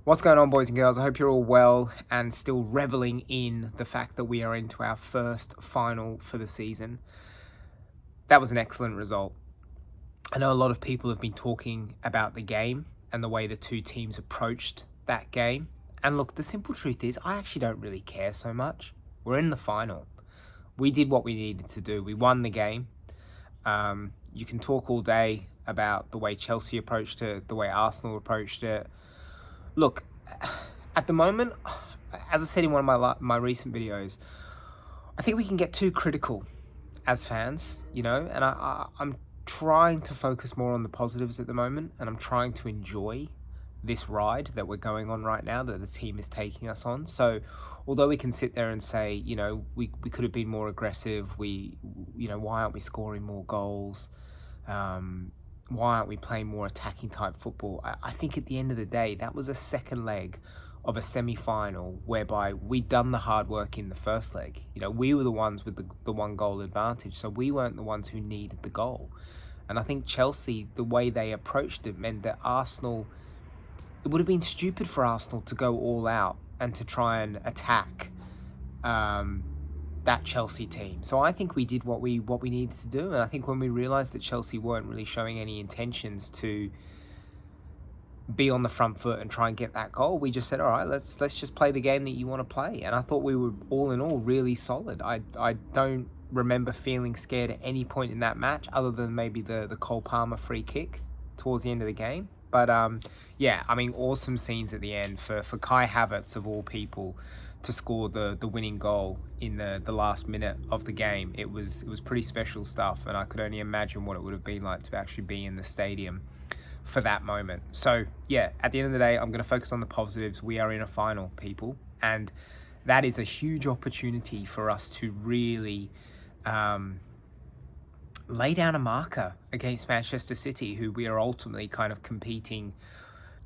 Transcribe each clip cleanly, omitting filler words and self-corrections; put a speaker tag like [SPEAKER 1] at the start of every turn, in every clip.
[SPEAKER 1] What's going on, boys and girls? I hope you're all well and still reveling in the fact that we are into our first final for the season. That was an excellent result. I know a lot of people have been talking about the game and the way the two teams approached that game. And look, the simple truth is I actually don't really care so much. We're in the final. We did what we needed to do. We won the game. You can talk all day about the way Chelsea approached it, the way Arsenal approached it. Look, at the moment, as I said in one of my recent videos, I think we can get too critical as fans, and I'm trying to focus more on the positives at the moment, and I'm trying to enjoy this ride that we're going on right now, that the team is taking us on. So although we can sit there and say, we could have been more aggressive, why aren't we scoring more goals? Why aren't we playing more attacking type football? I think at the end of the day, that was a second leg of a semi-final whereby we'd done the hard work in the first leg. We were the ones with the one goal advantage, so we weren't the ones who needed the goal. And I think Chelsea, the way they approached it meant that Arsenal, it would have been stupid for Arsenal to go all out and to try and attack that Chelsea team. So I think we did what we needed to do, and I think when we realised that Chelsea weren't really showing any intentions to be on the front foot and try and get that goal, we just said, all right, let's just play the game that you want to play. And I thought we were all in all really solid. I don't remember feeling scared at any point in that match, other than maybe the Cole Palmer free kick towards the end of the game. But awesome scenes at the end for Kai Havertz of all people to score the winning goal in the last minute of the game. It was pretty special stuff, and I could only imagine what it would have been like to actually be in the stadium for that moment. So yeah, at the end of the day, I'm going to focus on the positives. We are in a final, people, and that is a huge opportunity for us to really lay down a marker against Manchester City, who we are ultimately kind of competing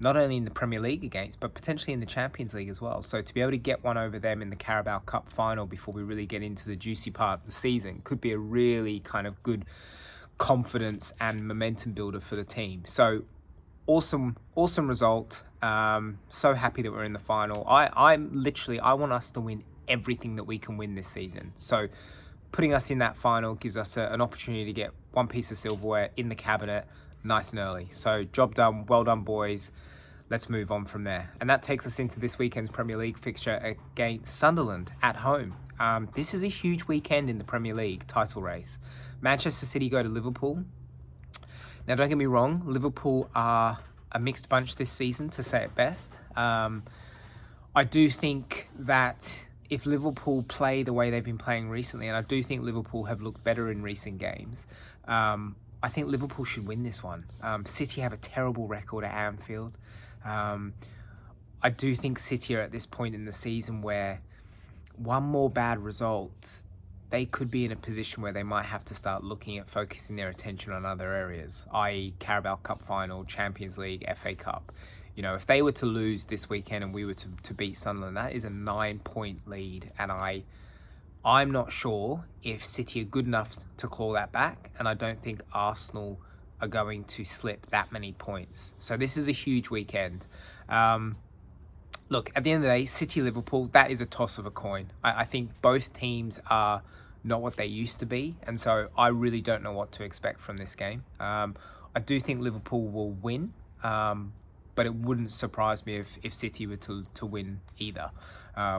[SPEAKER 1] not only in the Premier League against, but potentially in the Champions League as well. So to be able to get one over them in the Carabao Cup final before we really get into the juicy part of the season could be a really kind of good confidence and momentum builder for the team. So awesome result. So happy that we're in the final. I want us to win everything that we can win this season. So putting us in that final gives us an opportunity to get one piece of silverware in the cabinet nice and early. So job done, well done, boys. Let's move on from there. And that takes us into this weekend's Premier League fixture against Sunderland at home. This is a huge weekend in the Premier League title race. Manchester City go to Liverpool. Now, don't get me wrong, Liverpool are a mixed bunch this season, to say it best. I do think that if Liverpool play the way they've been playing recently, and I do think Liverpool have looked better in recent games, I think Liverpool should win this one. City have a terrible record at Anfield. I do think City are at this point in the season where one more bad result, they could be in a position where they might have to start looking at focusing their attention on other areas, i.e. Carabao Cup final, Champions League, FA Cup. If they were to lose this weekend and we were to beat Sunderland, that is a 9-point lead, and I'm not sure if City are good enough to claw that back, and I don't think Arsenal are going to slip that many points. So this is a huge weekend. Look, at the end of the day, City-Liverpool, that is a toss of a coin. I think both teams are not what they used to be, and so I really don't know what to expect from this game. I do think Liverpool will win, but it wouldn't surprise me if City were to win either.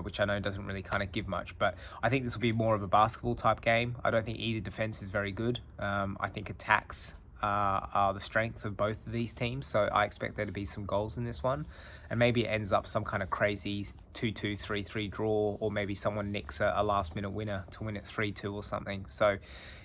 [SPEAKER 1] Which I know doesn't really kind of give much. But I think this will be more of a basketball type game. I don't think either defense is very good. I think attacks are the strength of both of these teams. So I expect there to be some goals in this one. And maybe it ends up some kind of crazy 2-2, 3-3 draw, or maybe someone nicks a last-minute winner to win it 3-2 or something. So,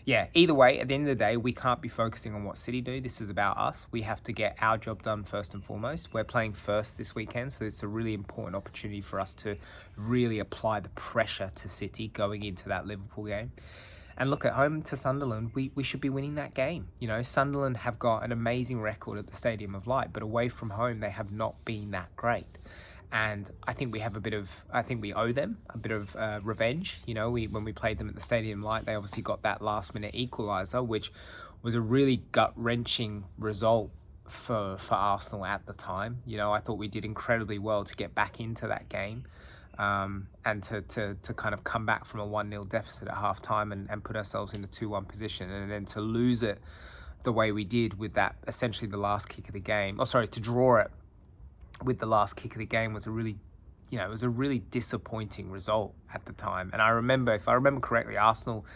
[SPEAKER 1] yeah, either way, at the end of the day, we can't be focusing on what City do. This is about us. We have to get our job done first and foremost. We're playing first this weekend, so it's a really important opportunity for us to really apply the pressure to City going into that Liverpool game. And look, at home to Sunderland, we should be winning that game. Sunderland have got an amazing record at the Stadium of Light, but away from home, they have not been that great. And I think we owe them a bit of revenge. When we played them at the Stadium of Light, they obviously got that last-minute equaliser, which was a really gut-wrenching result for Arsenal at the time. You know, I thought we did incredibly well to get back into that game, and to kind of come back from a 1-0 deficit at half time and put ourselves in a 2-1 position, and then to lose it the way we did with that, essentially the last kick of the game. Oh, sorry, to draw it with the last kick of the game was a really, you know, it was a really disappointing result at the time. And I remember, if I remember correctly, Arsenal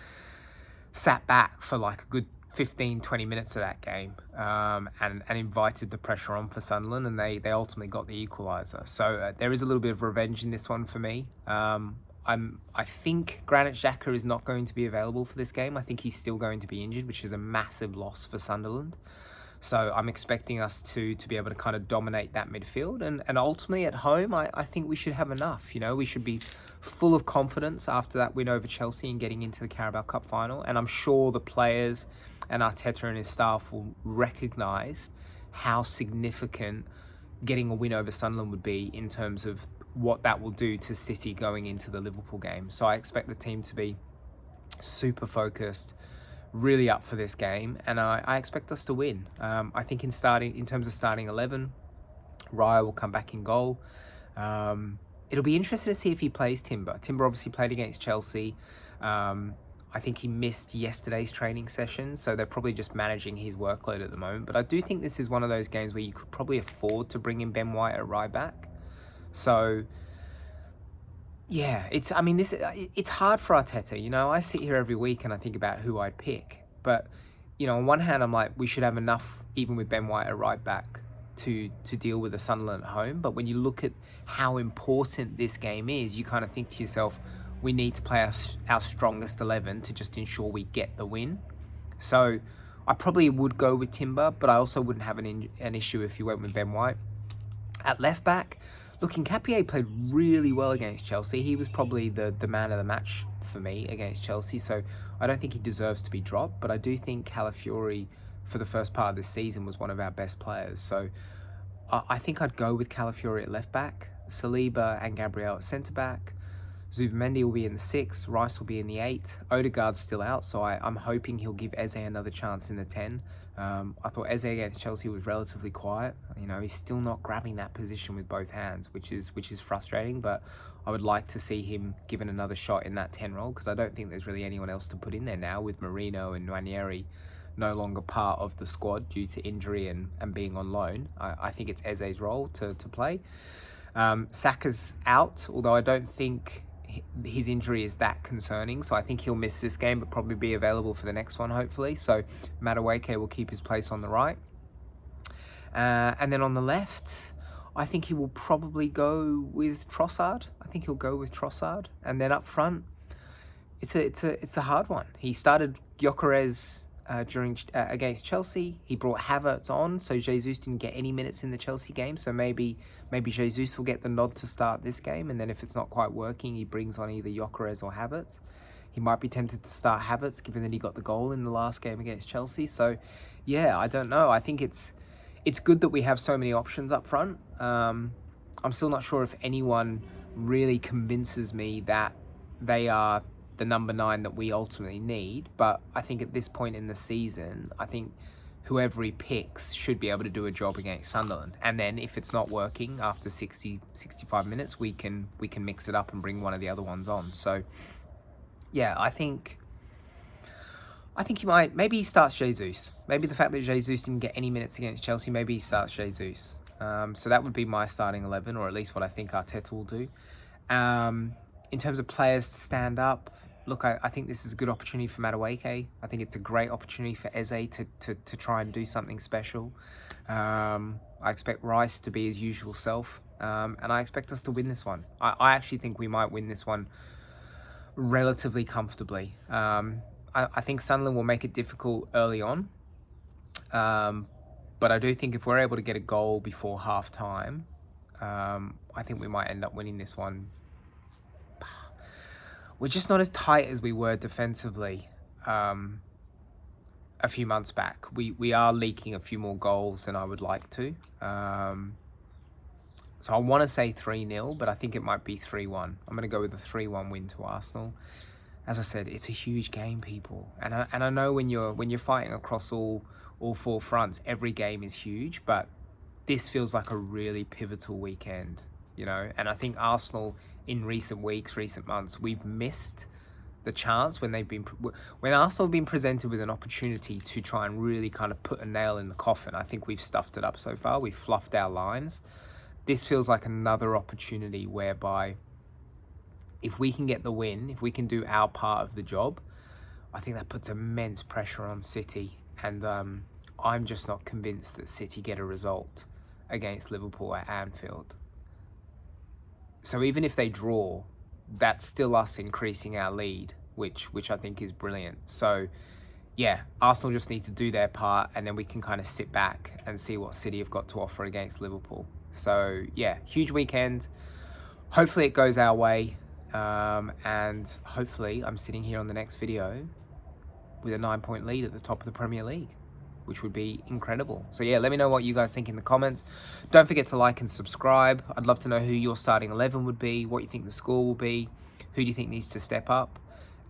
[SPEAKER 1] sat back for like a good 15-20 minutes of that game, and invited the pressure on for Sunderland, and they ultimately got the equaliser. So there is a little bit of revenge in this one for me. I think Granit Xhaka is not going to be available for this game. I think he's still going to be injured, which is a massive loss for Sunderland. So I'm expecting us to be able to kind of dominate that midfield. And ultimately at home, I think we should have enough. You know, we should be full of confidence after that win over Chelsea and getting into the Carabao Cup final. And I'm sure the players and Arteta and his staff will recognise how significant getting a win over Sunderland would be in terms of what that will do to City going into the Liverpool game. So I expect the team to be super focused, really up for this game, and I expect us to win. I think in terms of starting 11, Raya will come back in goal. It'll be interesting to see if he plays Timber. Timber obviously played against Chelsea. I think he missed yesterday's training session, so they're probably just managing his workload at the moment. But I do think this is one of those games where you could probably afford to bring in Ben White at right back. So yeah, it's hard for Arteta. You know, I sit here every week and I think about who I'd pick. But, you know, on one hand, I'm like, we should have enough, even with Ben White at right back, to deal with the Sunderland at home. But when you look at how important this game is, you kind of think to yourself, we need to play our strongest 11 to just ensure we get the win. So I probably would go with Timber, but I also wouldn't have an issue if you went with Ben White. At left back, look, Nketiah played really well against Chelsea. He was probably the man of the match for me against Chelsea, so I don't think he deserves to be dropped, but I do think Calafiori, for the first part of this season, was one of our best players. So I think I'd go with Calafiori at left back, Saliba and Gabriel at centre back. Zubimendi will be in the 6, Rice will be in the 8. Odegaard's still out, so I'm hoping he'll give Eze another chance in the 10. I thought Eze against Chelsea was relatively quiet. You know, he's still not grabbing that position with both hands, which is frustrating, but I would like to see him given another shot in that 10 role, because I don't think there's really anyone else to put in there now, with Marino and Nwaneri no longer part of the squad due to injury and being on loan. I think it's Eze's role to play. Saka's out, although I don't think his injury is that concerning, so I think he'll miss this game but probably be available for the next one, hopefully. So Madueke will keep his place on the right, and then on the left, I think he will probably go with Trossard. And then up front, it's a hard one. He started Gyökeres against Chelsea. He brought Havertz on, so Jesus didn't get any minutes in the Chelsea game. So maybe Jesus will get the nod to start this game, and then if it's not quite working, he brings on either Gyökeres or Havertz. He might be tempted to start Havertz, given that he got the goal in the last game against Chelsea. So yeah, I don't know. I think it's good that we have so many options up front. I'm still not sure if anyone really convinces me that they are the number 9 that we ultimately need, but I think at this point in the season, I think whoever he picks should be able to do a job against Sunderland. And then if it's not working after 60-65 minutes, we can mix it up and bring one of the other ones on. So yeah, I think maybe he starts Jesus. Maybe the fact that Jesus didn't get any minutes against Chelsea, maybe he starts Jesus. So that would be my starting 11, or at least what I think Arteta will do. In terms of players to stand up, look, I think this is a good opportunity for Madueke. I think it's a great opportunity for Eze to try and do something special. I expect Rice to be his usual self, and I expect us to win this one. I actually think we might win this one relatively comfortably. I think Sunderland will make it difficult early on, but I do think if we're able to get a goal before half-time, I think we might end up winning this one. We're just not as tight as we were defensively a few months back. We are leaking a few more goals than I would like to. So I want to say 3-0, but I think it might be 3-1. I'm going to go with a 3-1 win to Arsenal. As I said, it's a huge game, people. And I know when you're fighting across all all four fronts. Every game is huge, but this feels like a really pivotal weekend, you know. And I think Arsenal in recent weeks, recent months, we've missed the chance when Arsenal have been presented with an opportunity to try and really kind of put a nail in the coffin. I think we've stuffed it up so far. We've fluffed our lines. This feels like another opportunity whereby if we can get the win, if we can do our part of the job, I think that puts immense pressure on City. And I'm just not convinced that City get a result against Liverpool at Anfield. So even if they draw, that's still us increasing our lead, which I think is brilliant. So yeah, Arsenal just need to do their part, and then we can kind of sit back and see what City have got to offer against Liverpool. So yeah, huge weekend. Hopefully it goes our way, and hopefully I'm sitting here on the next video with a 9-point lead at the top of the Premier League, which would be incredible. So yeah, let me know what you guys think in the comments. Don't forget to like and subscribe. I'd love to know who your starting 11 would be, what you think the score will be, who do you think needs to step up,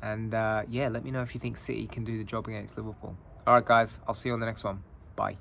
[SPEAKER 1] and yeah, let me know if you think City can do the job against Liverpool. All right, guys, I'll see you on the next one. Bye.